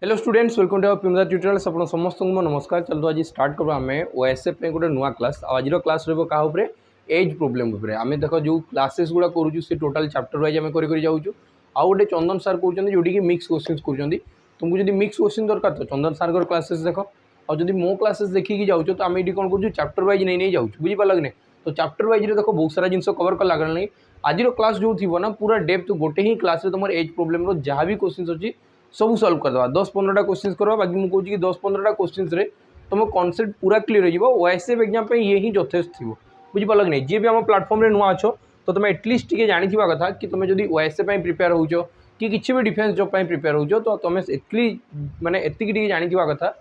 Hello students, welcome to पिमदा tutorials. आप समस्त को नमस्कार। चलो आज स्टार्ट करबा आम ओएसएफ पे गोटे नुआ क्लास। आज क्लास रहा क्या एज प्रोब्लेम उपर आम देख जो क्लासेस गुड़ा करूँ से टोटाल चैप्टर वाइज आम कर जाऊँ। आउ गोटे चंदन सार कहते जोटी मिक्स क्वेश्चन कर तुमको जब मिक्स क्वेश्चन दरकार तो चंदन सार क्लासेस देख और मो क्लासेस देखिए जाऊँ तो आम ये कौन कर चैप्टर वाइज नहीं जाऊँ बुझीपार कि नहीं। तो चैप्टर वाइज देख बहुत सारा जिन कवर कला नहीं। आज क्लास जो थी ना पूरा डेप्थ गोटे ही क्लास तुम एज प्रोब्लेम जहाँ भी क्वेश्चन अच्छी सब सल्व करदे 10-15टा क्वेश्चन करवा बाकी मुझे कहूँ कि 10-15टा क्वेश्चन तुम कॉन्सेप्ट पूरा क्लीयर हो ओएसएफ एग्जाम ये ही यथेष थी बुझीपार कि नहीं। जी भी आम प्लाटफर्म नुआ अच्छो तो तुम एटलिस्ट टी जानी कथा कि तुम जब ओएसएफ प्रिपेयर हो कि किसी भी डिफेन्स जॉब प्रिपेयर हो तो तुम एटली माने एतिकी जानी कथा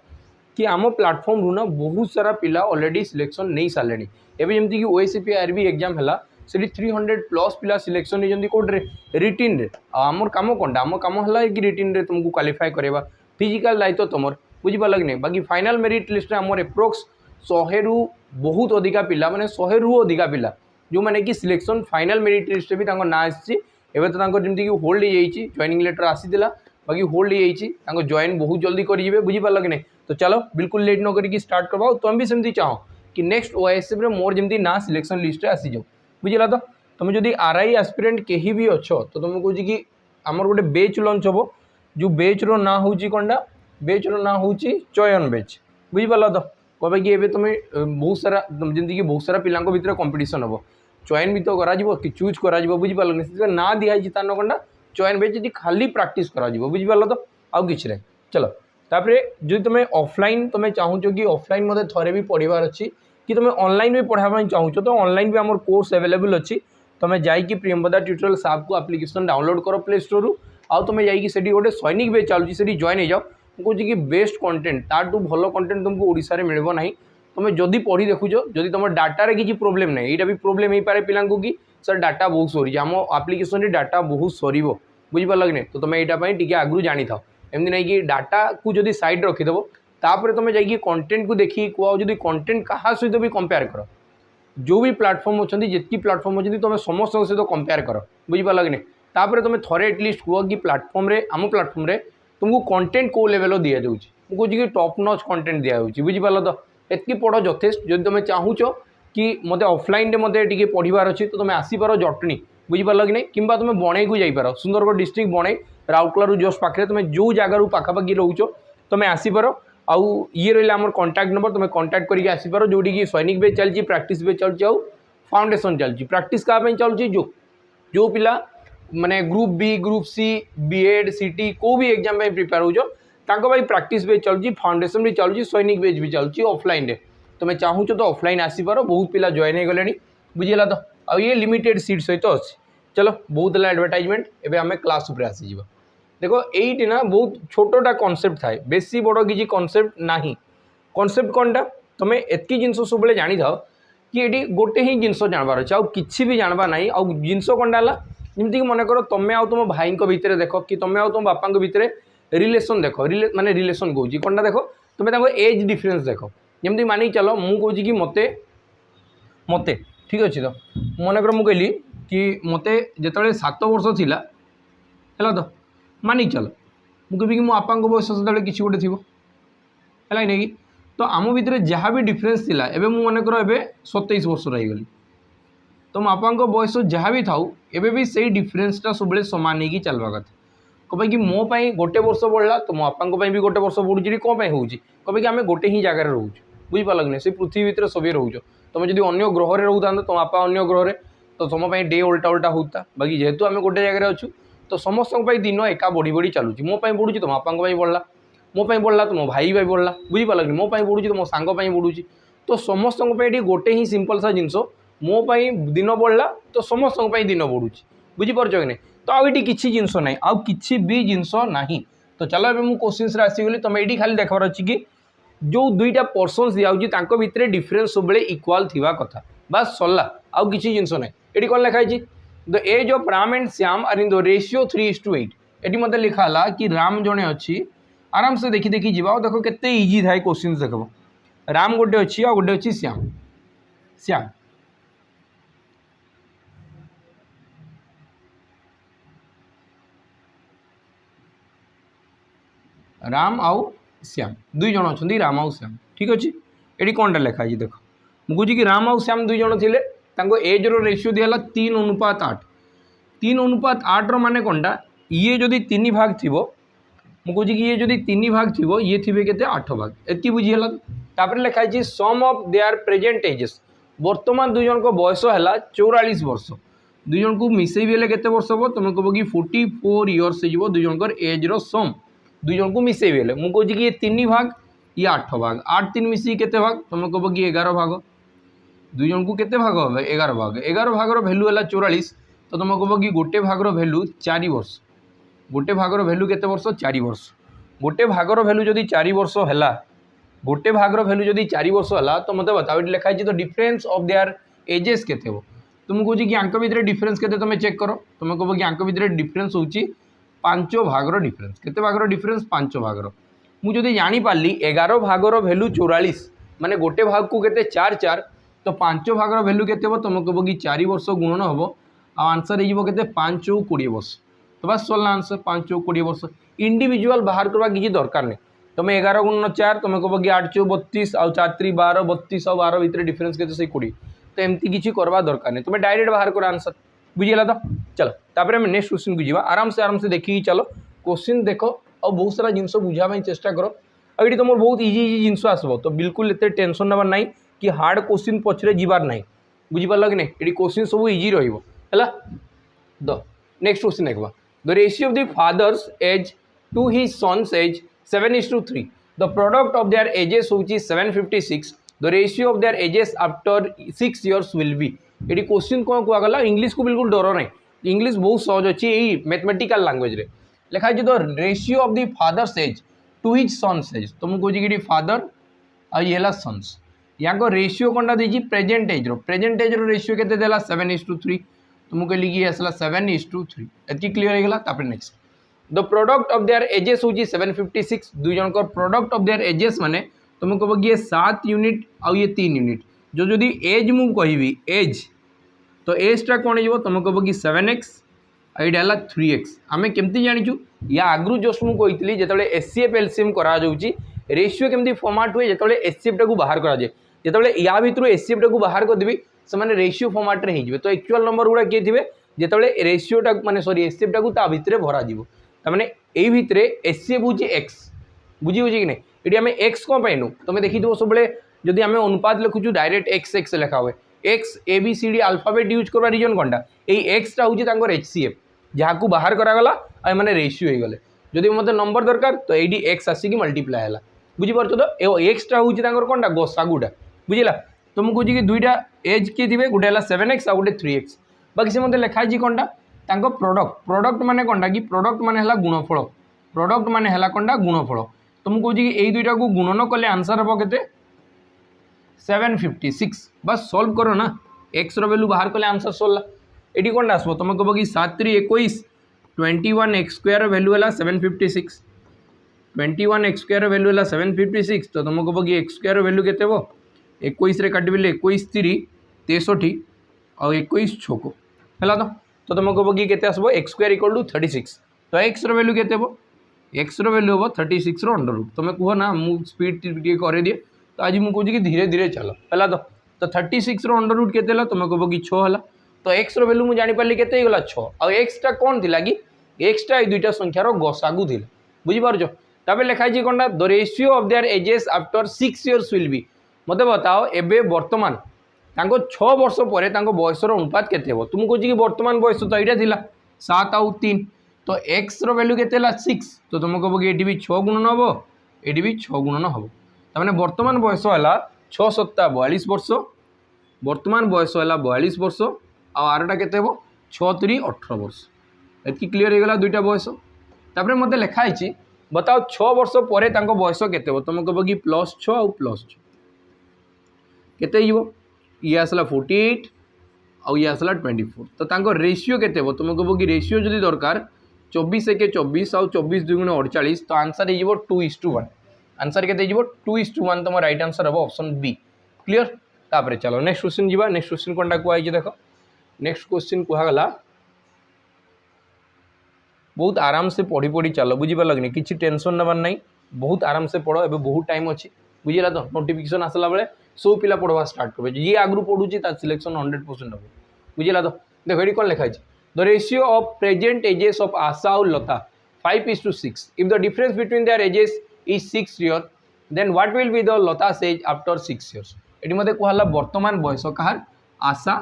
कि आम प्लाटफर्म रू ना बहुत सारा पिला ऑलरेडी सिलेक्शन नहीं सारे। एवं जमीक कि ओएसएफ आरबी एग्जाम है से 300+ पिला सिलेक्शन नहीं कौटे रिटिन रे आमर कम कौन आम कम है कि रिटिन रे तुमको क्वालिफाई करवा फिजिकल दायित्व तुम बुझीपार कि नहीं। बाकी फाइनाल मेरिट लिस्ट आमर एप्रोक्स 100 रु बहुत अधिका पिला माने 100 रु अधिका पिला जो मैंने कि सिलेक्शन फाइनाल मेरिट लिस्ट भी ना आसी एवं तो जमीक होल्ड हो जॉइनिंग लेटर आसीला बाकी होल्ड हो जॉइन बहुत जल्दी करेंगे बुझीपार कि नहीं। तो चलो बिल्कुल लेट न करके स्टार्ट करवा तुम भी सेमती चाहो कि नेक्स्ट ओएसएफ मोर जमी ना सिलेक्शन लिस्ट आसी जाओ बुझला। तो तुम जब आरआई एस्पिरेंट कहीं भी अच्छ तो तुम कहूँ कि आमर गोटे बेच लंच हम जो बेच रो ना हूँ कौनटा बेच रो ना हूँ चयन बेच बुझीपार। तो कहे कि एवं तुम बहुत सारा जमीक बहुत सारा पिला भितर कंपिटिशन हम चयन भी तो करा कि चूज करा बुझीपार ना दिखाई तार कौनटा चयन बेच जी खाली प्राक्ट करा बुझीपार। तो आउ कि नहीं। चलो तापर जो तुम ऑफलाइन तुम चाहूँ कि ऑफलाइन मत थे भी पढ़ार अच्छी कि तुम ऑनलाइन भी पढ़ाई चाहूँ तो ऑनलाइन भी आम कोर्स अवेलेबल अच्छी तुम जाकि प्रियंवदा ट्यूटोरियल्स ऐप को एप्लिकेशन डाउनलोड कर प्ले स्टोर रू आउ तुम जाकि गोटे सैनिक बेच चलुची से जॉइन हो जाओ। मुझे कि बेस्ट कंटेंट ताठू भल कंटेंट तुमको ओडिशा रे मिलबो नहीं। तुम जदि पढ़ी देखुच जदि तुम डाटा किसी प्रोब्लेम ना यहाँ भी प्रोब्लेम हो पारे पिला कि सर डाटा बहुत सरी आम आप्लिकेसन डाटा बहुत सर बुझीपार कि नहीं। तो तुम यहाँ टी आगु जानी था एमती नहीं कि डाटा को जदि साइड रखीदेव तापर तुम जाकि कंटेंट को देखिए कह जदि कंटेंट क्या सहित भी कंपेयर कर जो भी प्लाटफर्म अच्छा जितकी प्लाटफर्म अच्छी तुम समस्त सहित कंपेयर कर बुझीपार कि नहीं। तापर तुम थे एटलिस्ट कह कि प्लाटफर्म आम प्लाटफर्म तुमको कंटेंट कौ लेवल दि जाऊँ मुझे कि टॉप नॉच कंटेंट दिखाई बुझीपार। तो एतकी पढ़ यथेस्ट जब तुम चाहूच कि मत ऑफलाइन मत पढ़ार अच्छी तो तुम आसपार जटनी बुझीपार कि नहीं कि तुम बणई को जापर सुंदरगढ़ डिस्ट्रिक्ट बणई राउरकेला जस्ट पाखे तुम जो जगार पाखापाखि रोच तुम आसपार आउ ये रहा आम कंटाक्ट नंबर तुम कंटाक्ट करके आसपार जोटी कि सैनिक बेच चलती प्राक्ट बेच चलती आउ फाउंडेसन चलती प्राक्ट क्या चलती जो पिला माने group B group C B Ed CT को भी एग्जाम प्रिपेयर हो प्राक्ट बेच चलती फाउंडेसन भी चलती सैनिक बेच भी चलती ऑफलाइन रे तुम चाहूच तो ऑफलाइन आसपार बहुत पिला जॉइन हो गले बुझेगा। तो आ ये लिमिटेड सीट सहित अच्छी। चलो बहुत एडवर्टाइजमेंट एवं आम क्लास उपर आसीज देखो ये ना बहुत छोटा कॉन्सेप्ट थाए बेसी बड़ किसी कॉन्सेप्ट ना कॉन्सेप्ट कौनटा तुम एतकी जिन सब जानी था कि ये गोटे ही जिनस जानवर अच्छे आउ कि भी जानवा ना आउ जिनस कौनटा जमीक मन कर तुम आउ तुम भाई भितर देख कि तुम आउ तुम बापा भितर रिलेसन देख माने रिलेसन कौन कौनटा देख तुम एज डिफरेन्स देख जमी मानिक चल मुझे कि मत मत ठीक अच्छे। तो मन कर मुझे कि मत जो 7 वर्ष थिला है तो मानिक चल मुझे कि मो आपा बयस से किसी गोटे थी है नहीं कि तो आम भितर जहाँ भी डिफरेन्स थिला एबे मु मन कर एबे 27 वर्ष रहीगली तो मो आपा बयस जहाँ भी थाऊ एबे भी सही डिफरेन्सटा सब सामान नहीं चलवा कथा कहे कि मो पाई गोटे वर्ष बढ़ला तो मो आपा भी गोटे वर्ष बढ़ुची कौन हो कहे कि आम गोटे ही जगार रोच बुझीपार कि से पृथ्वी भितर सभी रोच तुम जब अन्य ग्रह में रोता तुम आपा अन्य ग्रह में तो तुम डे उल्टा उल्टा होता बाकी जेहेतु आम गोटे जगह अच्छु तो समस्त दिन एका बढ़ी बढ़ी चलुची मो बढ़ुची तो आपा बढ़ला मो बढ़ला तो मो भाई बढ़ला बुझीपार कि मो बढ़ुची तो मो सांग बढ़ुची तो समस्त गोटे ही सिंपल सा जिनस मो दिन बढ़ला तो समस्त दिन बढ़ुची बुझीपार कि नहीं। तो आउटी किसी जिनस ना आउ कि भी जिनस ना। तो चलो ए मुझे क्वेश्चन आसीगली तुम ये खाली देखार अच्छी कि जो दुईटा पर्सन्स दिखाई भितर डिफरेन्स सब इक्वाल थिबा कथा बस सरला आउ किसी जिनस ना ये कौन लिखाई the age of Ram and Shyam are in the ratio 3:8 ये मत लिखाला कि राम जड़े अच्छी आराम से देखी देखी जावा देखो केते इजी थाए क्वेश्चन देख राम गोटे अच्छी आ गोटे अच्छी श्याम श्याम राम आउ श्याम दुई जन अच्छा राम आउ श्याम ठीक अच्छे ये कौनटा लिखाई देख मुझे कि राम आउ श्याम दुई जन थे एज्र रेसीो दिहला 3:8 3:8 मान कौनटा ये जदि 3 भाग थी मुझे कि ये जदि 3 भाग थी ये थे के 8 भाग एति बुझीगला तापर लिखाई सम ऑफ देयर प्रेजेंट एजेस वर्तमान दुई जन को बयस है 44 वर्ष दुई जन को मिसई भी केते वर्ष हम तुम कह कि 44 इयर्स हो दुई जनकर एज्र सम दुई जन को मिसई भी मुझे कहे कि ये 3 भाग ये 8 भाग 8 3 मिसई केते भाग तुम कह कि 11 भाग दुई जन को केते भाग हम 11 भाग 11 भागर भैल्यू है 44 तो तुम कह कि गोटे भागर भैल्यू 4 वर्ष गोटे भागर भैल्यू केते वर्ष 4 वर्ष गोटे भागर भैल्यू जदि 4 वर्ष है गोटे भागर भैल्यू जदि 4 वर्ष है तो मतलब बताओ ये लिखाई तो डिफरेन्स ऑफ देयर एजेस केते हो तुम कह कि आंक भितर डिफरेन्स केते तुम चेक कर तुम कह कि आंक भितर डिफरेन्स होची 5 भागर डिफरेन्स केते भागर डिफरेन्स 5 भागर मुझे जानीपाली 11 भागर भैल्यू 44 माने गोटे भाग को केते 4 4 तो 5 भागर भैल्यू केते हो तुम कह कि 4 वर्ष गुणन हम आंसर हो के 5 × 20 वर्ष तो बस सरला आंसर 5 × 20 वर्ष इंडिविजुअल बाहर करवा किसी दरकार नहीं तुम 11 × 4 तुम कह कि 8 × 32 आउ 4 × 12 32 और 12 भितर डिफरेन्स के 20 तो एमती किसी करवा दरकार नहीं तुम डायरेक्ट बाहर कर आंसर बुझीगला तो चलो तापर हम नेक्स्ट क्वेश्चन को जी आराम से देखिए चलो क्वेश्चन देख और बहुत सारा जिनस बुझाई चेष्टा कर और ये तुम बहुत इजी जिनस आसब तो बिल्कुल एत टेंशन नबार ना कि हार्ड क्वेश्चन पछरे जीवार ना बुझीपार कि नहीं ये क्वेश्चन सब इजी रहा द नेक्स्ट क्वेश्चन देखा the ratio of the father's age to his son's age 7:3 the product of their ages होची 756 the ratio of their ages after 6 years will be ये question कौन कहगला इंग्लिश को बिल्कुल डर ना इंग्लिश बहुत सहज अच्छी यही मैथमेटिकल लैंग्वेज रे लिखाई the ratio of the father's age to his son's age तो मुझे कहे कि फादर और ये सन्स यहाँ रेशियो कौनटा देती प्रेजेंट एज्र रेशियो के 7:3 तो मुझे कहली कि आसला 7:3 एति क्लीयर होगा next the product of their ages हूँ 756 दुई जनकर प्रोडक्ट ऑफ देयर एजेस माने तुम कह कि ये 7 यूनिट आउ ये 3 यूनिट जो जदि एज मुझे कहि एज तो एजटा कौन हो तुम कह कि 7x आईटा है 3x आम केमती जाचु या आगु जस्ट मुझे जो एचसीएफ एलसीएम करा रेशियो केमती फॉर्मेट हुए जो एचसीएफ टाक बाहर कराए जो या भितर एचसीएफ टाक बाहर करदेवी से रेशियो फॉर्मेट रे हो तो एक्चुअल नंबर गुड़ा किए थे जो रेशियोटा माने सॉरी एचसीएफ टाक भितर भरा तमें यही भितर एचसीएफ हूँ एक्स बुझी कि नहीं ये आम एक्स कौन पाइनु तुम देखी सब जदि आम अनुपात लिखुचु डायरेक्ट एक्स एक्स लिखा हुए X A B C D alphabet use करवा रिजन कौनटा यही एक्सटा हूँ एचसीएफ जहाँ को बाहर करागला और मैंने रेशियो हो गले जदि मतलब नंबर दरकार तो ये एक्स आसिक मल्टीप्लाय है बुझीपार तो एक्सटा हूँ कौनटा गसागुटा बुझला तो मुझे कहे कि दुईटा एज किए थे गोटे है 7x आ गोटे 3x बाकी से मतलब लिखाई कौनटा प्रोडक्ट माने कौनटा कि प्रोडक्ट माने है गुणफल प्रोडक्ट माने है कौनटा गुणफल तो मुझे कहे कि दुईटा को गुणन कले आंसर हम के 756 बस सॉल्व करो ना एक्स वैल्यू बाहर कले आंसर सरला ये कौन आसो तुम कह कि 7 3 21 21x² वैल्यू है 756 21x² वैल्यू है 756 तो तुम कह कि x² वैल्यू के 21 काटिले 21 3 63 और 21 6 है तो तुम कह कि केते आसबो x² = 36 तो x वैल्यू केते हो x वैल्यू हम 36 अंडर रूट तुम कह ना मुझे स्पीड कर दिए तो आज मुझे कहे कि धीरे धीरे चलो है तो 36 अंडर रूट के तुम कह कि 6 है तो एक्स वैल्यू मुझे जानीपारि के 6 आ एक्सटा कौन थी कि एक्सटा ये दुईटा संख्यार गसागु थी बुझीपार तबे लिखाई कौनटा the ratio of their ages after 6 years will be मत बताओ एबे वर्तमान 6 वर्ष पर बयसर अनुपात के तुम कह कि वर्तमान बयस तो यहाँ थी 7 आउ 3 तो एक्स वैल्यू के 6 तो तुम कह कि ये भी 6 गुणन हम ये भी 6 गुणन हम तमें वर्तमान बयस है 6 7 42 वर्ष वर्तमान बयस है 42 वर्ष आरटा के 6 3 18 वर्ष ये क्लीयर होगा दुईटा बयस तापर मत लिखाई बताओ 6 वर्ष पर बयस के तुम कह कि +6 आउ +6 केते ये आसला 48 आउ ये आसला 24 तो रेशियो के तुम कह कि रेशियो जदि दरकार 24 1 24 आउ 24 2 48 तो आंसर हो 2:1 आंसर के 2:1 तुम राइट आंसर हम ऑप्शन बी क्लीयर तापर चलो नेक्स्ट क्वेश्चन जी नेक्स्ट क्वेश्चन कौनटा कहुई देख नेक्स्ट क्वेश्चन कहगला बहुत आराम से पढ़ी पढ़ी चलो बुझीपार कि किसी टेंशन नबार ना बहुत आराम से पढ़, एबे बहुत टाइम अच्छी बुझेगा तो नोटिफिकेशन आसला बेले सब पिला पढ़वा स्टार्ट करेंगे जी आगु पढ़ुची सिलेक्शन 100% हम बुझेगा तो देखो ये कौन लिखाई the ratio of present ages of Asha और Lata 5:6 if the difference between their ages is 6 years then what will be the Lata's age after 6 years ये मत कहला वर्तमान बयस कहार आशा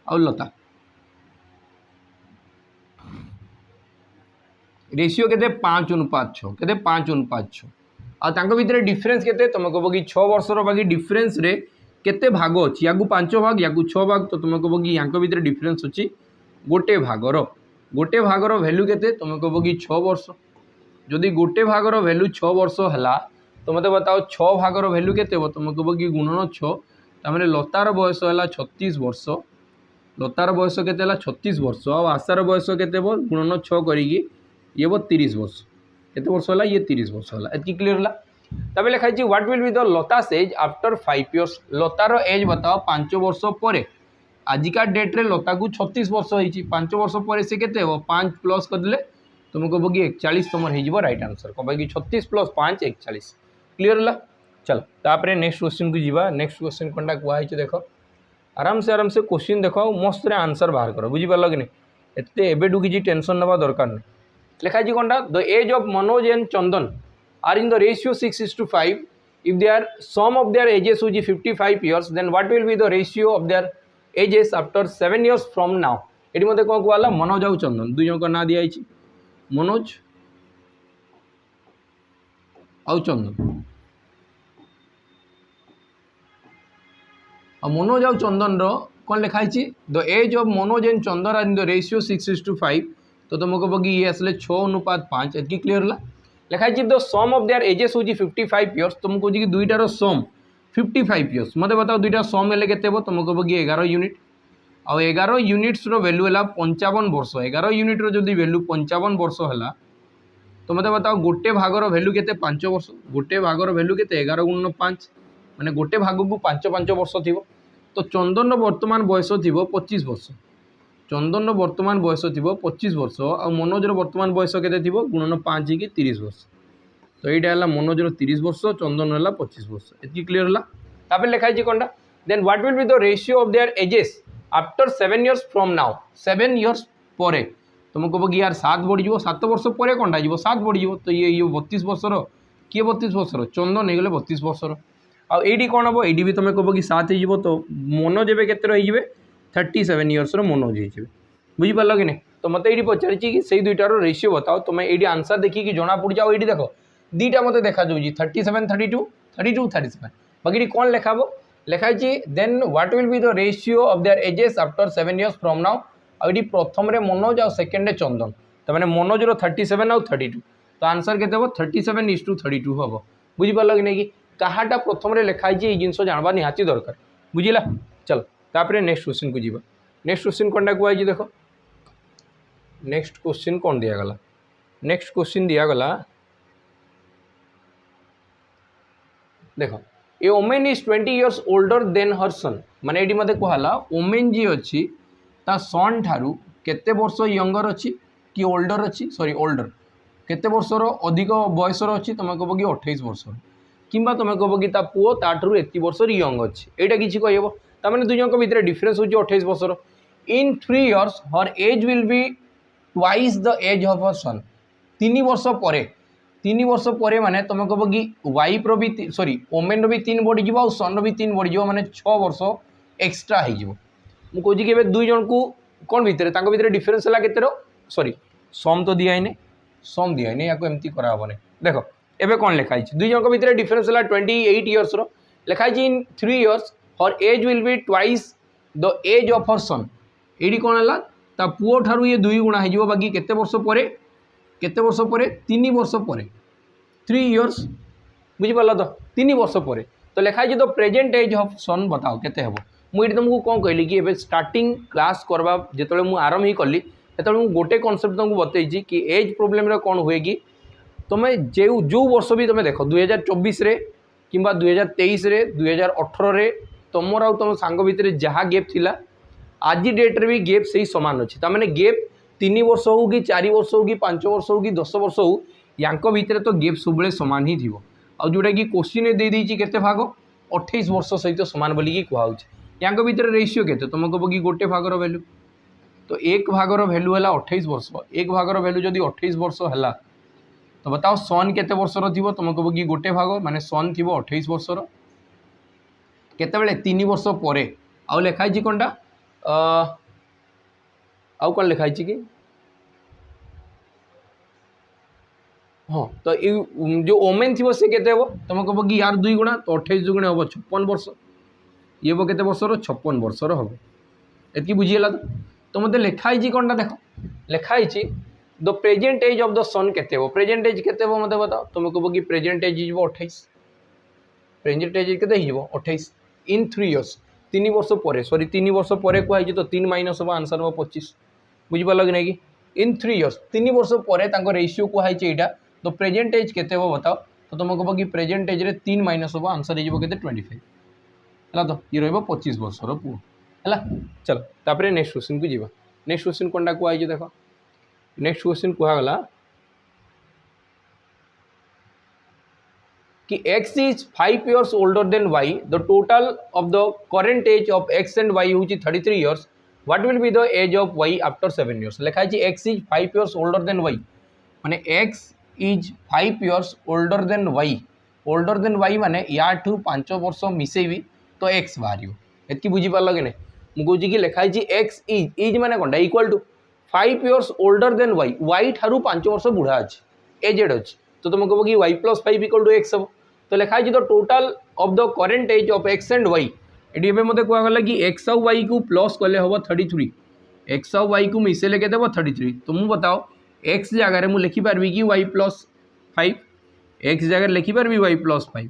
और लता रेशियो के 5:6 के 5:6 आंक भितर डिफरेन्स के तुम कह कि 6 वर्षर बाकी डिफरेन्स रे केते भाग अच्छी या 5 भाग या 6 भाग तो तुम कह कि यांक भितर डिफरेन्स अच्छी गोटे भागर वैल्यू के तुम कह कि 6 वर्ष जदि गोटे भागर वैल्यू 6 वर्ष है तो मत बताओ 6 भागर वैल्यू के तुम कह कि गुणन 6 तमें लतार बयस है 36 वर्ष लतार बयस के 36 वर्ष और आशार बयस के गुणन 6 करी ये 30 वर्ष केते वर्ष है ये 30 वर्ष है एति क्लियर है तब लिखाई what will be the Lata's age after 5 years लतार एज बताओ 5 वर्ष पर आजिका डेट्रे लता को 36 वर्ष होती 5 वर्ष पर से के 5 प्लस करदे तुम कह कि 41 तुम हो रईट आंसर कह कि 36 + 5 41 क्लियर है चलो तापर नेक्स्ट क्वेश्चन को जीवा नेक्स्ट क्वेश्चन कौन कहुई देख आराम से क्वेश्चन देख मस्त आंसर बाहर कर बुझीपार कि नहीं एत एबेठू किसी टेंशन नवा दरकार नहीं लिखाई कौन the age of Manoj and Chandan are in the ratio 6:5 if their sum of their ages is 55 years then what will be the ratio of their ages after 7 years from now ये मत कौन कहला मनोज और चंदन दुई जन ना दिखाई मनोज और चंदन मनोज और चंदन कौन लिखाई the age of Manoj and Chandan are in the ratio 6:5 तो तुम कह कि ये आसले 6:5 एति क्लियर है लिखाई the sum of their ages हूँ 55 years तुम कह कि दुईटार सम 55 years मत बताओ दुईटा सम हेल्ले के तुम कह कि 11 यूनिट आउ 11 यूनिट्स वैल्यू है 55 वर्ष 11 यूनिट्र जब वैल्यू 55 वर्ष है तो मत बताओ गोटे भागर वैल्यू के 5 वर्ष गोटे भागर वैल्यू के 11 × 5 माने गोटे भाग को 5 वर्ष थी तो चंदन वर्तमान बयस थी 25 वर्ष चंदन वर्तमान बयस थी 25 वर्ष और मनोजर वर्तमान बयस के गुणन 5 कि 30 वर्ष तो यहाँ है मनोजर 30 वर्ष चंदन है 25 वर्ष ये क्लियर है तापर लिखाई कौन then what will be the ratio of their ages after 7 years from now 7 years पर तुम कह कि यार 7 बढ़ी 7 वर्ष पर कौन 7 बढ़ी तो ये 32 वर्षर किए 32 वर्षर चंदन हो गले 32 वर्षर आईडी कौन हम ये भी तुम कह कि 7 हो तो मनोज एवं के 37 years मनोज हो बुझीपार कि नहीं तो मत ये पचारि कि से दुईटार रेशियो बताओ तुम ये आंसर देखिए जना पड़ जाओ ये देख दुईटा मत देखा 37 32 32 37 बाकी कौन लिखाब लिखाई then what will be the ratio of their ages after 7 years from now आईडी प्रथम मनोज आ सेकेंड चंदन तो मैंने मनोजर 37 आउ 32 तो आंसर के 37:32 हम बुझीपार कि नहीं कि कहाटा प्रथम लिखाई ये जिन जानवा निहाती दरकार बुझिला चलो तापर नेक्स्ट क्वेश्चन को जीवा नेक्स्ट क्वेश्चन कौन कहुई देख नेक्स्ट क्वेश्चन कौन दिगला नेक्स्ट क्वेश्चन दिगला देख a women is 20 years older than her son माने ये मत कहला वोमेन जी अच्छी ता सन ठारू केते वर्ष यंगर अच्छी कि ओल्डर अच्छी सॉरी ओल्डर केते वर्षर अधिक बयसर अच्छी तुम कह कि 28 वर्षर किंबा तुम कह कि पुओ ताठू एत वर्षर यंग अच्छी यहाँ किसी कहब तमें दुई जन भितर डिफरेन्स हो 28 वर्षर in 3 years her age will be twice the age of her son 3 वर्ष पर माने तुम कह कि वाइफ री सॉरी वोमेन भी 3 बढ़ी और सन भी 3 बढ़ी माने 6 वर्ष एक्सट्रा हो कि दुई जन को कौन भितर डिफरेन्स है के सॉरी सम तो दिखाई सम दिखाई या एमती कराने देख एवं कौन लिखाई दुई जन भितर डिफरेन्स है 28 years लिखाई in 3 years her age will be twice the age of her son ये कौन है ता पुओ ठारू ये 2 गुणा हो बाकी केते वर्ष पर 3 वर्ष पर 3 years बुझीपार तो 3 वर्ष पर तो लिखाई तो प्रेजेंट एज ऑफ सन बताओ केते हम मुझे तुमको कौन कहली कि स्टार्टिंग क्लास करवा जो मुझे आरंभ ही कली जो गोटे कनसेप्ट तुमको बतई कि एज प्रोब्लेम कौन हुए कि तुम्हें जो वर्ष भी तुम देख 2024 कि 2023 2018 तुमर आ तुम सांग भितर जहाँ गैप थिला आज डेट्रे भी गैप से ही सामान अच्छी तमें गैप 3 वर्ष हो कि 4 वर्ष हो कि 5 वर्ष हो कि 10 वर्ष हो यांको भितर तो गैप सब सामान ही थी आ जोटा कि क्वेश्चन दे देछि केते भाग 28 वर्ष सहित सामान बोलिकी कहूँ यांको भितर रेशियो केते तुम कह कि गोटे भागर वैल्यू तो एक भागर वैल्यू है 28 वर्ष एक भागर वैल्यू जदि 28 वर्ष है तो बताओ सन केते वर्षर थी तुम कह कि गोटे भाग माने सन थी 28 वर्षर केते 3 वर्ष पर आउ लिखाई कौनटा आउ कौन लिखाई कि हाँ तो ये जो ओमेन थी से केते तुम कह कि यार 2 गुणा तो 28 दुगुणे हम 56 वर्ष ये हम केते वर्षर 56 वर्षर हम एति बुझीगला तो मत लिखाई कौनटा देख लिखाई the present age of the son केते प्रेजेंट एज केते मत बताओ तुम कह कि प्रेजेंट एज हो 28 प्रेजेंट एज केते हो 28 इन 3 इयर्स 3 वर्ष पर सॉरी 3 वर्ष पर कहुई तो 3 माइनस हम आंसर हम 25 बुझिपार कि नहीं कि इन 3 इयर्स 3 वर्ष पर रेशियो कहुई यहाँ तो प्रेजेंट एज केते बताओ तो तुम कह कि प्रेजेंट एज रे 3 माइनस हम आंसर हो 25 है तो ये रहा 25 वर्षर पुओ है चलो तापर नेक्स्ट क्वेश्चन को जीवा नेक्स्ट क्वेश्चन कौनटा कहुई देख नेक्स्ट क्वेश्चन कहगला कि x is 5 years older than y the total of the current age of x and y हूँ 33 years what will be the age of y after 7 years लिखाई x is 5 years older than y माने x is 5 years older than y माने या 5 वर्ष मिसेबी तो x बाहर एतकी बुझीपार कि नहीं मुझे कि लिखाई x इज माने कौन equal to 5 years older than y ठारू 5 वर्ष बुढ़ा अच्छे एजेड अच्छे तो तुम कह कि y + 5 = x हम तो लिखाई तो total of the current age of x and y ये मत कहगला कि x और y को प्लस कले हम 33 x और y को मिसेले के 33 तो मुझे बताओ x जगार मुझे लिखिपारि कि y + 5 x जगह लिखिपारि y + 5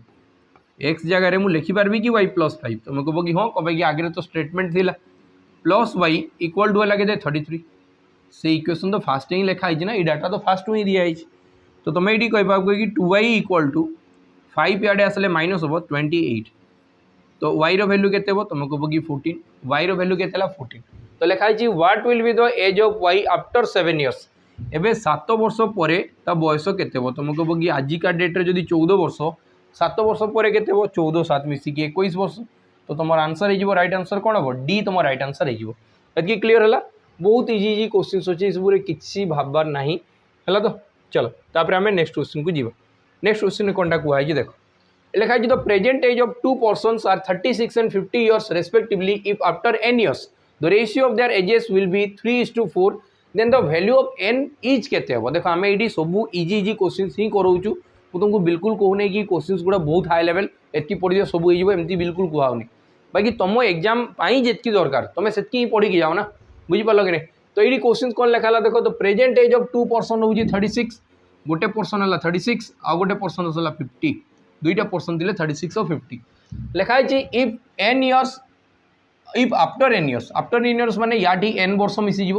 x जगह मुझे लिखिपारि कि y + 5 तुम कह कि हाँ कह कि आगे तो स्टेटमेंट थी प्लस y इक्वल टू है 33 से इक्वेशन तो फास्ट ही लिखाई ना ये डाटा तो फास्ट ही दिखाई तो तुम ये कह कि 2y = 5 इे आसले माइनस हम 28 तो y रो वैल्यू केते तुम कह कि 14 y रो वैल्यू केते 14 तो लिखाई what will be the age of y after 7 years एबे 7 वर्ष पर ता बयस केते तुम कह कि आजिका डेट्रे जदि 14 वर्ष 7 वर्ष पर केते 14 7 मिसिकी 21 वर्ष तो तुम आंसर हो राइट आंसर कौन हम डी तुम राइट आंसर होगी क्लीयर है बहुत इजी इजी क्वेश्चन अच्छे सब किसी भाबार ना है तो चलो तापर आम नेक्स्ट क्वेश्चन को जीवा नेक्स्ट क्वेश्चन कौनटा कहुई देख लिखाई the present age of 2 persons are 36 and 50 years respectively if after n years the ratio of their ages will be 3:4 then the value of n is केते हम देखो आम ये सब इजी इजी क्वेश्चन ही कराऊँ तुमको बिल्कुल कहूनी कि क्वेश्चन गुड़ा बहुत हाई लेवल एतकी पढ़ी सब होमती बिल्कुल कहूनी बाकी तुम एग्जाम जितकी दरकार तुम से पढ़ी जाओ ना बुझीपार कि नहीं तो ये क्वेश्चन कौन लिखा देखो तो प्रेजेंट एज ऑफ 2 पर्सन हूँ 36 गोटे पर्सन है 36 आउ गोटे पर्सन है 50 दुईटा पर्सन थे 36 और 50 लिखाई if n years if after n years माने याठी n वर्ष मिसीज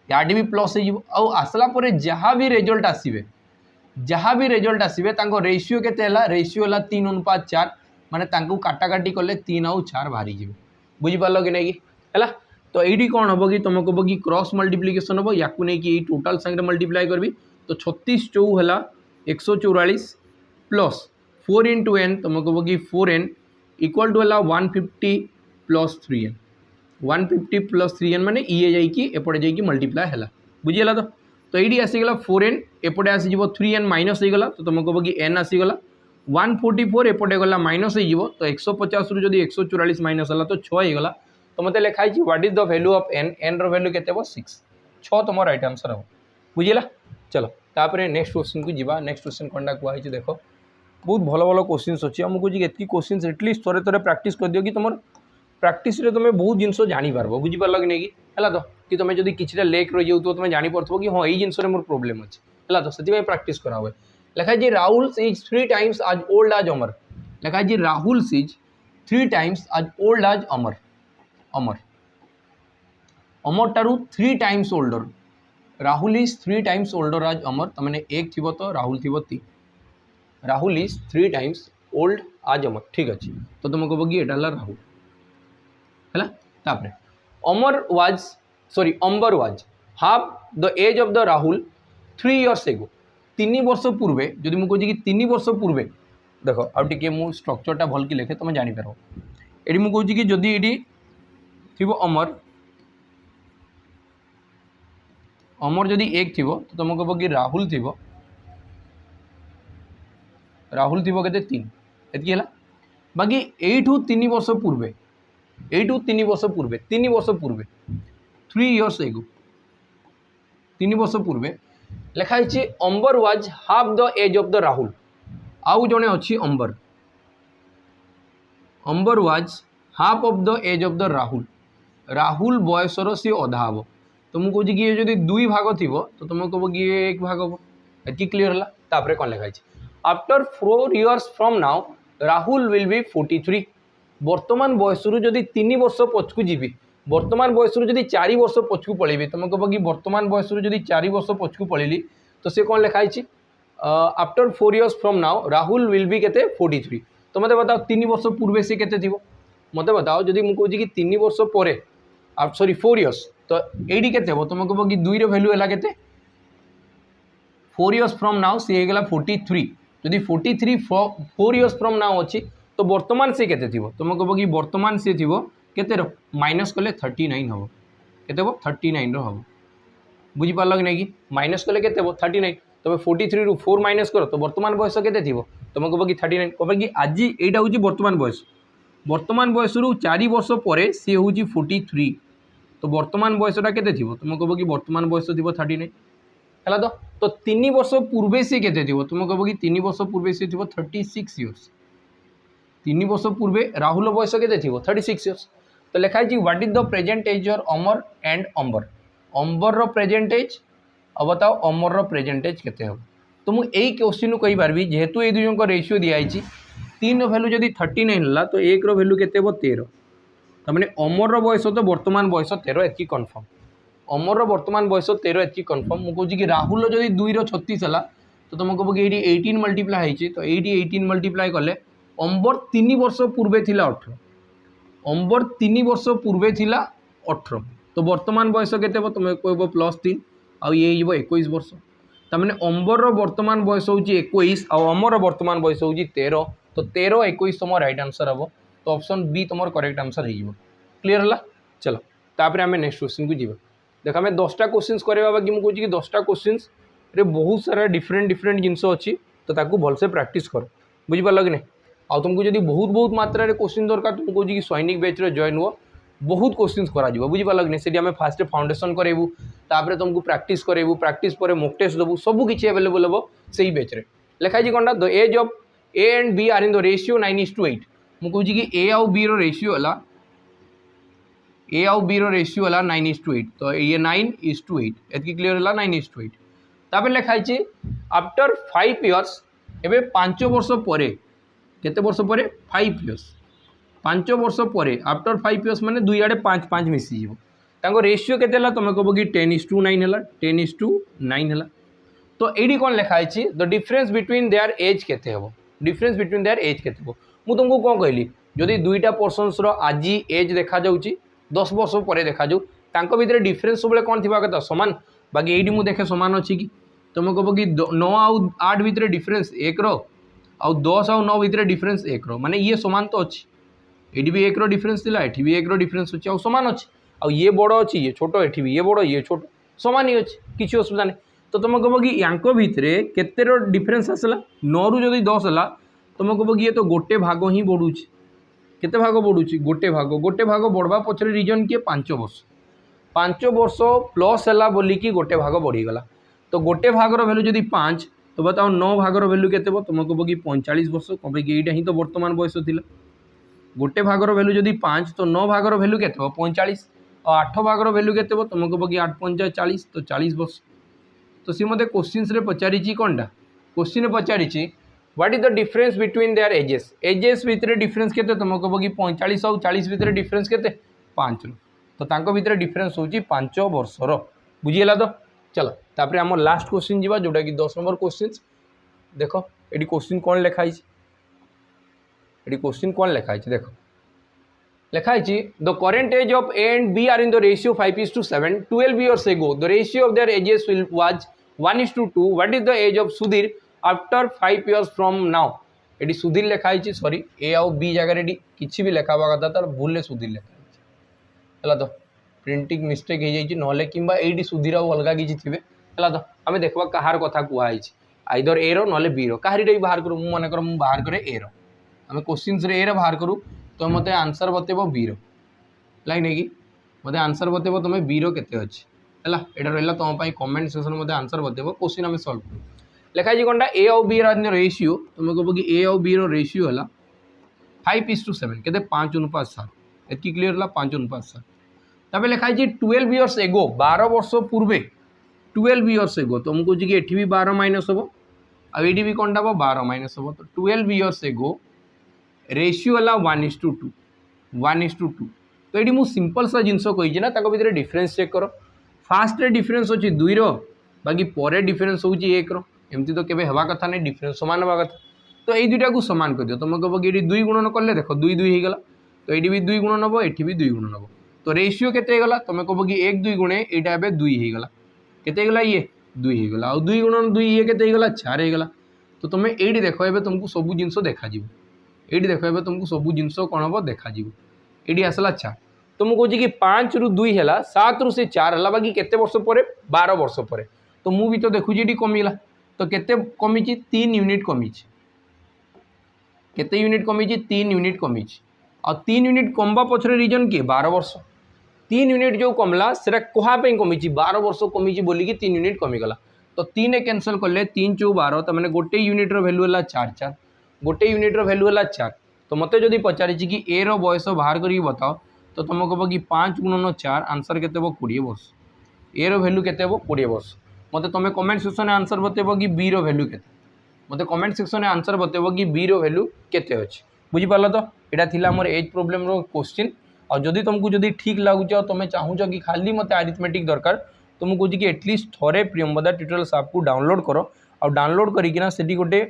याठी भी प्लस हो आसला पर जहाँ भी रिजल्ट आसवे रेशियो केते रेशियो 3:4 माने काटाकाटी कले 3 और 4 बाहरी जी बुझीपार कि नहीं है तो ये कौन हम कि तुम कह कि क्रॉस मल्टीप्लिकेशन हम या टोटाल संगे मल्टीप्लाई करी तो 36 × 2 है 144 प्लस 4 × n तुम कह कि 4n इक्वल टू है 150 + 3n 150 + 3n माने ये जापटे जा मल्टीप्लाई है बुझीगला तो ये आसीगला 4n एपटे आसीज 3n माइनस होगला तो तुम कह कि n आसीगला 144 एपटे गला माइनस हो तो 150 रू जब 144 माइनस है तो 6 होगला तो मत लिखाई what is the value of n n रो वैल्यू केते 6 6 तुम राइट आंसर हम बुझीगला चलो तापर नेक्स्ट क्वेश्चन को जीवा नेक्स्ट क्वेश्चन कौनटा कहुई देख बहुत भल भल क्वेश्चन अच्छे मुझे ये क्वेश्चन एटलिस्ट थोड़े थोड़े प्रैक्टिस कर दियो कि तुम प्रैक्टिस रे तुम बहुत जिनस जापर बुझीपार कि नहीं है तो कि तुम जब किसी लेक रही जाऊ तुम जापर कि हाँ ये जिनस मोर प्रोब्लेम अच्छे है तो से प्रैक्टिस करा हुए लिखाई राहुल इज 3 times आज ओल्ड आज अमर लिखाई राहुल इज 3 times आज ओल्ड आज Amar Amar Amar टारू 3 times older Rahul is 3 times older आज अमर तो मैंने एक थी तो राहुल थी 3 राहुल इज 3 times ओल्ड आज अमर ठीक अच्छे तो तुम कह कि यहाँ राहुल है तापर Ambar was half the age of the Rahul 3 years एगो तीन वर्ष पूर्वे जदि मुझे कहूँ कि 3 वर्ष पूर्वे देख आउ टे मुझे स्ट्रक्चरटा भल कि लिखे तुम जापर ये मुझे कहूँ कि जदि ये थी अमर अमर जदि 1 थी तो तुम कह कि राहुल थी के 3 ये बाकी यू 3 वर्ष पूर्वे यू 3 वर्ष पूर्वे 3 वर्ष पूर्वे 3 इयर्स एगो 3 वर्ष पूर्वे लिखाई Ambar was half the age of the Rahul आउ जड़े अच्छी Ambar was half of the age of the Rahul Rahul बयसर सी अधा हम तो मुझे कहूँ कि ये जब 2 भाग थी तो तुम कह कि 1 भाग हम ये क्लीयर है तापर कौन लिखाई after 4 years from now Rahul will be 43 वर्तमान बयस जदि 3 वर्ष पछकू जी वर्तमान बयस जदि 4 वर्ष पछकू पलैबी तुम कह कि वर्तमान बयस जदि 4 वर्ष पछकू पलैली तो सी कौन लिखाई after 4 years from now Rahul will be केते 43 तो मत बताओ 3 वर्ष पूर्वे सी केते थिबो मत बताओ जदि मुझे कहूँ कि 3 वर्ष पर सॉरी 4 इयर्स तो ये केते हो तुम कह कि 2 रो वैल्यू है केते 4 इयर्स फ्रॉम नाउ सी हो गला 43 जदि 43 4 इयर्स फ्रॉम नाउ अच्छी तो वर्तमान सी केते थिबो तुम कह कि वर्तमान सी थिबो केते रो माइनस कले 39 हम केते हो 39 रो हम बुझी पारल कि नहीं कि माइनस कले केते हो 39 तुम 43 रु 4 माइनस करो तो वर्तमान बयस केते थिबो तुम कह कि 39 कह कि आज एटा होची वर्तमान बयस रु 4 वर्ष पर सी होची 43 तो वर्तमान बयसटा केते थिबो तुम कह कि वर्तमान बयस थिबो 39 है तो 3 वर्ष पूर्वे सी केते थिबो तुम कह कि 3 वर्ष पूर्वे सी थिबो 36 इयर्स 3 वर्ष पूर्वे राहुल बयस केते थिबो 36 इयर्स तो लिखाई what is the present age of Amar and Ambar Ambar रो प्रेजेंट एज अब बताओ अमर रो प्रेजेंट एज केते हो तो मुझे यही क्वेश्चन कही पार्बी जेहेतु ये दुजन को रेशियो दिखाई 3 वैल्यू जदि 39 है तो 1 रो वैल्यू केते हो 13 तमें अमर रो बयस तो वर्तमान बयस 13 एति कन्फर्म अमर रो वर्तमान बयस 13 एति कन्फर्म मुझे कहूँ कि राहुल जदि 2 रो 36 है तो तुम कह कि ये 18 मल्टीप्लाई होती तो ये 18 मल्टीप्लाई कले अंबर 3 वर्ष पूर्वे थिला 18 अंबर 3 वर्ष पूर्वे थिला 18 तो वर्तमान बयस केते हो तुम कह +3 आउ ये 21 वर्ष तमें अंबर वर्तमान बयस हूँ 21 आउ अमर वर्तमान बयस हूँ 13 तो 13 21 तुम राइट आंसर हम तो ऑप्शन बी तुम करेक्ट आंसर हो क्लीयर है चलो तापर आम नेक्स्ट क्वेश्चन को जीवा देख आम 10टा क्वेश्चन करवा बाकी मुझे कहूँ कि 10टा क्वेश्चन रे बहुत सारा डिफरेंट जिनस अच्छी तो ताकू भलसे प्रैक्टिस कर बुझिपार कि नहीं आ तुमको जब बहुत मात्रा रे क्वेश्चन दरकार तुमको कहूँ कि सैनिक बैच रे जॉइन हुआ बहुत क्वेश्चन करा बुझिपार कि नहीं से आम फास्ट फाउंडेशन करेबू तापर तुमको प्रैक्टिस करेबू प्रैक्टिस पर मॉक टेस्ट देबू सब किसी अवेलेबल हम से बैच रे लिखाई कौन the age of A and B are in the ratio 9:8 मुझे कहूँ कि ए आउ बी रो रेशियो है ए आउ बी रो रेशियो है 9:8 तो ये 9:8 एति क्लीयर है 9:8 तापर लिखाई आफ्टर 5 इयर्स एवं 5 वर्ष पर केते वर्ष पर 5 इयर्स 5 वर्ष पर आफ्टर 5 इयर्स माने 2 आड़े 5 5 मिसी तांको रेशियो केते ला तुम कह कि 10:9 है 10:9 है तो ये कौन लिखाई the difference between their age केते हो डिफरेंस बिटवीन देयर एज केते हो मु तुमको कौन कहली जदि 2टा पर्सन्स रो आज एज देखा जाउची 10 वर्ष पर देखा जाऊ तांको भितर डिफरेंस सब कौन थी कथा सामान बाकी ये मुझे देखे सामान अच्छी कि तुम कह कि 9 आउ 8 भितर डिफरेंस 1 रो आउ 10 आउ 9 भितर डिफरेंस 1 रो माने ये सामान तो अच्छी ये भी 1 रो डिफरेंस थिला एठी भी 1 रो डिफरेंस अच्छी आउ सामान अच्छी आउ ये बड़ अच्छी ये छोट एठी भी ये बड़ ये छोट सामान ही अच्छी किसी असुविधा नहीं तो तुम कह कि यांको भितर केते रो डिफरेंस आसला 9 रु जदि 10 है तुम कह कि ये तो गोटे भाग ही बढ़ुची केते भाग बढ़ुची गोटे भाग बढ़वा पछरे रीजन किए 5 वर्ष प्लस है बोलिकी गोटे भाग बढ़ीगला तो गोटे भागर वैल्यू जदि 5 तो बताओ 9 भागर वैल्यू केते तुम कह कि 45 वर्ष कम यहाँ ही तो वर्तमान बयस थिला गोटे भागर वैल्यू जदि 5 तो 9 भागर वैल्यू केते 45 और 8 भागर वैल्यू केते तुम कह कि 8 5 40 तो 40 वर्ष तो सी मते क्वेश्चन रे पचारि कौनटा क्वेश्चन पचारि what is the difference between their ages भितर डिफरेंस केते तुम कह कि 45 और 40 भितर डिफरेंस केते 5 तो तांको भितर डिफरेंस होची 5 वर्षर बुझीगला तो चलो तापर आम लास्ट क्वेश्चन जीवा जोटा कि 10 नंबर क्वेश्चन देखो ये क्वेश्चन कौन लिखाई ये क्वेश्चन कौन लिखाई देखो लिखाई the current age of A and B are in the ratio 5:7 12 years ago the ratio of their ages was 1:2 what is the age of Sudhir after 5 years from now ये सुधीर लिखाई सॉरी ए आउ बी जगह किसी भी लिखा कथा तार भूल सुधीर लिखाई है तो प्रिंटिंग मिस्टेक हो जाए कि सुधीर अलग किसी थे है तो आम देखा कहार कथा कहुई आइदर ए रो ना बी रो कहारी भी बाहर करूँ मन कर बाहर करे ए रो आम क्वेश्चन ए रो बाहर करूँ तो मत आंसर बतेब बी रो लाइन कि मत आंसर बतेब तुम बी रो केते अच्छे है यहाँ रहा तुम कमेंट सेक्शन में आंसर बतेब क्वेश्चन आम सल्व कर लिखाई कौनटा ए आउ बी रेशियो तुम कह कि ए आउ बी रेशियो है 5:7 के 5:7 एति क्लीयर है 5:7 तब लिखाई 12 इयर्स एगो 12 वर्ष पूर्वे 12 इयर्स एगो तो मुझे कहे कि एटी भी 12 माइनस हम आईटी भी कौन हम 12 माइनस हम तो 12 इयर्स एगो रेशियो है 1:2 तो ये मुझे सिंपल सा जिनस कही ना भर डिफरेन्स चेक कर फास्ट डिफरेन्स अच्छी 2 रो बाकी पर डिफरेन्स हो 1 रो एमती तो केवे हवा कथा नहीं डिफरेन्स सामान हवा कथा तो ये दुईटा को सामान कर दियो तुम कह कि 2 गुणन कले देख 2 2 होगा तो ये भी 2 गुणन हम ये भी 2 गुणन हम तो रेशियो केते गला तुम कह कि 1 2 गुणे यहाँ ए 2 होगा केते गला ये 2 होगा आ 2 गुणन 2 ये केते गला 4 होगा तो तुम ये देख ए तुमको सब जिन देखा ये देख ए तुमको सब जिन कौन हम देखा ये आसला 4 तो मुझे कहे कि 5 ରୁ 2 है 7 ରୁ से 4 है बाकी केते वर्ष पर 12 वर्ष पर तो मु भी तो देखुची ये कमिला तो केते कमी 3 यूनिट कमी केते यूनिट कमी 3 यूनिट कमी आ 3 यूनिट कमवा पछरे रीजन किए 12 वर्ष 3 यूनिट जो कमला से कहाँपाई कमी 12 वर्ष कमी बोलिकी 3 यूनिट कमीगला तो 3 कैनसल कले 3 × 12 तो मैंने गोटे यूनिट भैल्यू है 4 4 गोटे यूनिट भैल्यू है 4 तो मत जब पचारि कि ए रो बयस बाहर करके बताओ तो तुम कह कि 5 × 4 आंसर के 20 वर्ष ए रो वैल्यू के 20 वर्ष मत तुम कमेंट सेक्शन में आंसर बतेब कि बी रो वैल्यू के मत कमेंट सेक्शन में आंसर बतेब कि बी रो वैल्यू केते अच्छे बुझीपार तो यहाँ थी मोर एज प्रोब्लेम रो क्वेश्चन और जदि तुमको जदि ठीक लगुच तुम चाहूच कि खाली मत अरिथमेटिक दरकार तो मुझे कहे कि एटलिस्ट थोड़े प्रियंवदा ट्यूटोरियल्स ऐप को डाउनलोड कर और डाउनलोड करना से गोटे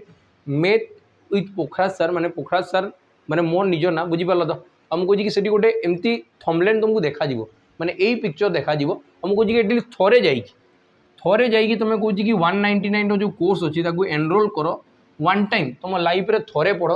मैथ विथ पोखराज सर माने पोखराज सर माने मोर निज ना बुझीपार तो आमको कहे कि गोटे एमती थंबनेल तुमको देखा माने यही पिक्चर देखा आमको कहे कि एटलिस्ट थोड़े जाइए तुम कहे कि 199 जो कोर्स अच्छी एनरोल कर वन टाइम तुम लाइफ रे थोड़े पढ़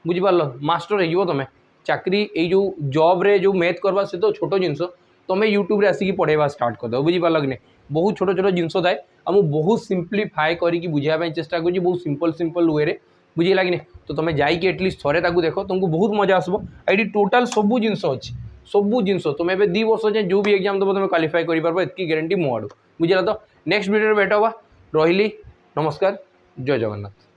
बुझीपार मास्टर हो तुम चाकरी जो जॉब रे जो मैथ करवा से तो छोट जिनस तुम यूट्यूब आसिक पढ़ेवा स्टार्ट करदे बुझीपार कि नहीं बहुत छोट छोट जिनस थाए आम बहुत सिंप्लीफाए करके बुझाई चेष्टा कर बहुत सिंपल वे रे बुझेगा कि नहीं तो तुम जाइए एटलिस्ट थोड़े देख तुमको बहुत मजा आसो ये टोटाल सब जिनस अच्छी सब जिनस तुम 2 वर्ष जाए जो भी एग्जाम दब तुम क्वालिफाई कर ग्यारंटी मो आड़ू बुझेगा तो नेक्स्ट वीडियो भेट हवा रही नमस्कार जय जगन्नाथ।